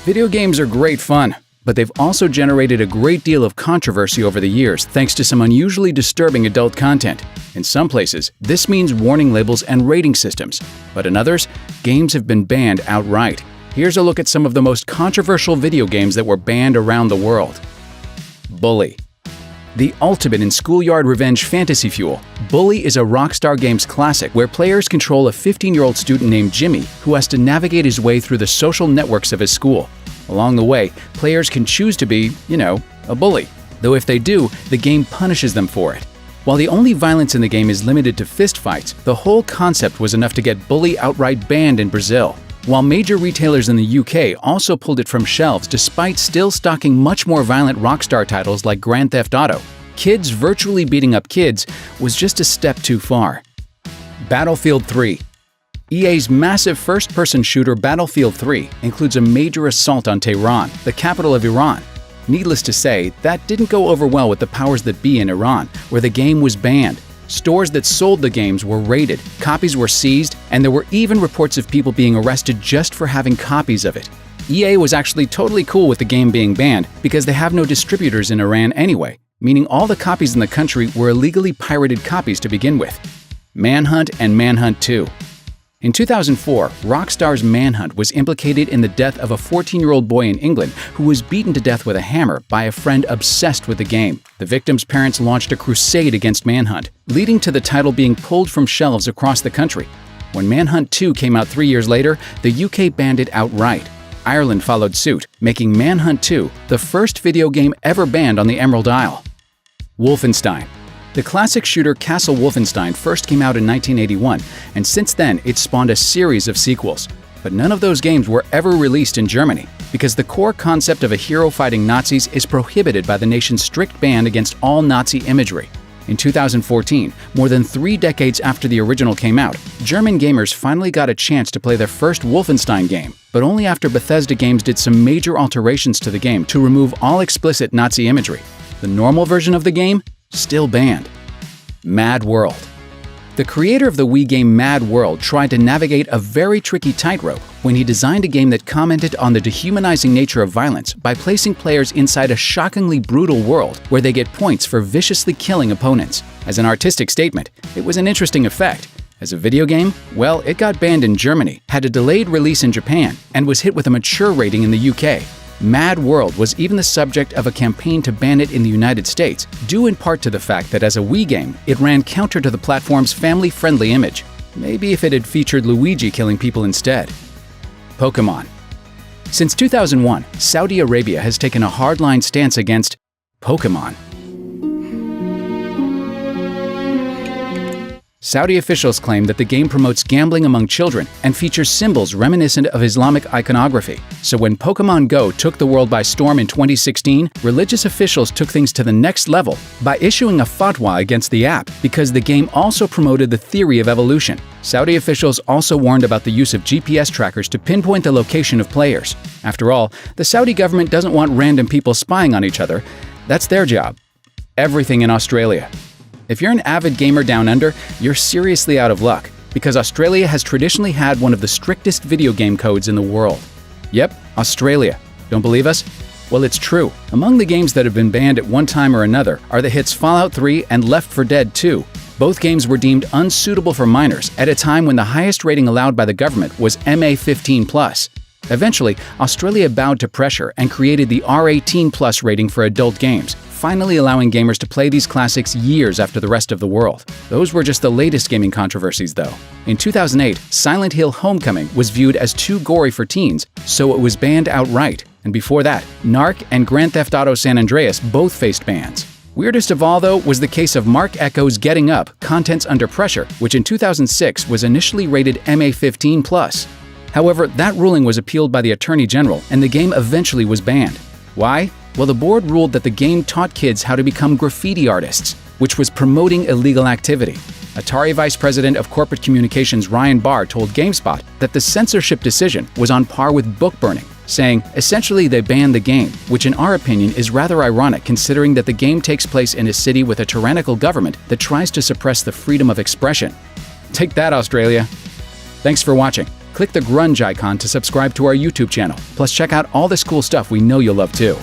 Video games are great fun, but they've also generated a great deal of controversy over the years thanks to some unusually disturbing adult content. In some places, this means warning labels and rating systems, but in others, games have been banned outright. Here's a look at some of the most controversial video games that were banned around the world. Bully. The ultimate in schoolyard revenge fantasy fuel, Bully is a Rockstar Games classic where players control a 15-year-old student named Jimmy who has to navigate his way through the social networks of his school. Along the way, players can choose to be, a bully, though if they do, the game punishes them for it. While the only violence in the game is limited to fistfights, the whole concept was enough to get Bully outright banned in Brazil. While major retailers in the UK also pulled it from shelves despite still stocking much more violent Rockstar titles like Grand Theft Auto, kids virtually beating up kids was just a step too far. Battlefield 3. EA's massive first-person shooter Battlefield 3 includes a major assault on Tehran, the capital of Iran. Needless to say, that didn't go over well with the powers that be in Iran, where the game was banned. Stores that sold the games were raided, copies were seized, and there were even reports of people being arrested just for having copies of it. EA was actually totally cool with the game being banned because they have no distributors in Iran anyway, meaning all the copies in the country were illegally pirated copies to begin with. Manhunt and Manhunt 2. In 2004, Rockstar's Manhunt was implicated in the death of a 14-year-old boy in England who was beaten to death with a hammer by a friend obsessed with the game. The victim's parents launched a crusade against Manhunt, leading to the title being pulled from shelves across the country. When Manhunt 2 came out 3 years later, the UK banned it outright. Ireland followed suit, making Manhunt 2 the first video game ever banned on the Emerald Isle. Wolfenstein. The classic shooter Castle Wolfenstein first came out in 1981, and since then it spawned a series of sequels. But none of those games were ever released in Germany, because the core concept of a hero fighting Nazis is prohibited by the nation's strict ban against all Nazi imagery. In 2014, more than 3 decades after the original came out, German gamers finally got a chance to play their first Wolfenstein game, but only after Bethesda Games did some major alterations to the game to remove all explicit Nazi imagery. The normal version of the game? Still banned. Mad World. The creator of the Wii game Mad World tried to navigate a very tricky tightrope when he designed a game that commented on the dehumanizing nature of violence by placing players inside a shockingly brutal world where they get points for viciously killing opponents. As an artistic statement, it was an interesting effect. As a video game, well, it got banned in Germany, had a delayed release in Japan, and was hit with a mature rating in the UK. Mad World was even the subject of a campaign to ban it in the United States, due in part to the fact that as a Wii game, it ran counter to the platform's family-friendly image. Maybe if it had featured Luigi killing people instead. Pokémon. Since 2001, Saudi Arabia has taken a hardline stance against Pokémon. Saudi officials claim that the game promotes gambling among children and features symbols reminiscent of Islamic iconography. So when Pokémon Go took the world by storm in 2016, religious officials took things to the next level by issuing a fatwa against the app because the game also promoted the theory of evolution. Saudi officials also warned about the use of GPS trackers to pinpoint the location of players. After all, the Saudi government doesn't want random people spying on each other. That's their job. Everything in Australia. If you're an avid gamer down under, you're seriously out of luck, because Australia has traditionally had one of the strictest video game codes in the world. Yep, Australia. Don't believe us? Well, it's true. Among the games that have been banned at one time or another are the hits Fallout 3 and Left 4 Dead 2. Both games were deemed unsuitable for minors at a time when the highest rating allowed by the government was MA15+. Eventually, Australia bowed to pressure and created the R18+ rating for adult games, finally allowing gamers to play these classics years after the rest of the world. Those were just the latest gaming controversies, though. In 2008, Silent Hill Homecoming was viewed as too gory for teens, so it was banned outright. And before that, Narc and Grand Theft Auto San Andreas both faced bans. Weirdest of all, though, was the case of Mark Echo's Getting Up, Contents Under Pressure, which in 2006 was initially rated MA15+. However, that ruling was appealed by the Attorney General, and the game eventually was banned. Why? Well, the board ruled that the game taught kids how to become graffiti artists, which was promoting illegal activity. Atari Vice President of Corporate Communications Ryan Barr told GameSpot that the censorship decision was on par with book burning, saying, essentially they banned the game, which in our opinion is rather ironic considering that the game takes place in a city with a tyrannical government that tries to suppress the freedom of expression. Take that, Australia! Thanks for watching. Click the grunge icon to subscribe to our YouTube channel. Plus, check out all this cool stuff we know you'll love too.